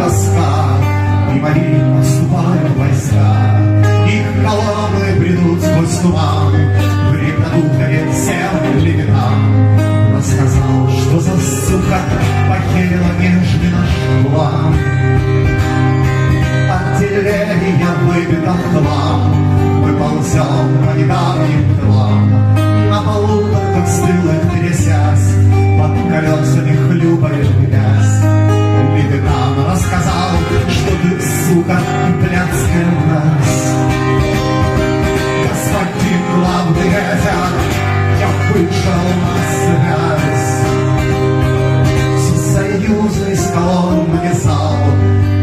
тоска, и мои отступают войска. Их колонны бредут сквозь туман, время духове всем левитам. Рассказал, что за сука похерила нежный наш план. Отделение выбито в хлам, мы ползем по недавним делам. На полу только стылых трясясь, под колесами хлюпает грязь. Лейтенант рассказал, что ты, сука, блядская мразь. Господин главный ветер, я вышел на связь. Всесоюзный с колонн навязал,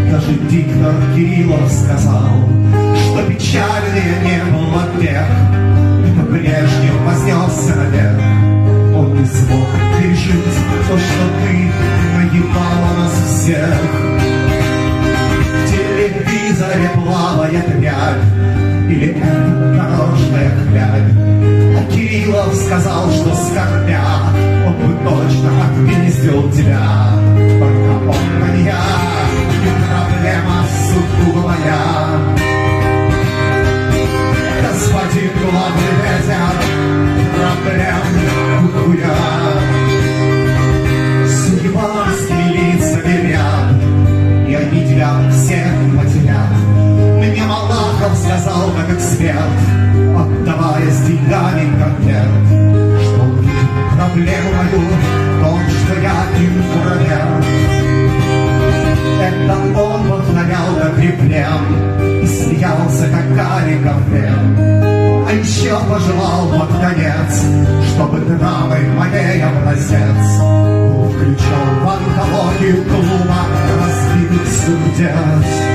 даже диктор Кириллов сказал, что печальнее не было век. Это Брежнев вознесся наверх. Он не смог пережить то, что ты наебала нас всех. В телевизоре плавает рябь, или это дорожная хлябь. А Кириллов сказал, что скорбя он бы точно отпиздил тебя. Только он маньяк, и проблема сугубо моя. Господин главный ветер, проблем хуя. Судьбанские лица верят, и они тебя всех потерят. Мне Малахов сказал, как эксперт, отдавая с деньгами конверт, что увидит проблему мою в том, что я инфраверт. Это он вдохновлял как Реплем и смеялся, как Гариков Лем. А еще пожелал под конец, чтобы драмой моей образец был включен в антологию клуба разбитых сердец.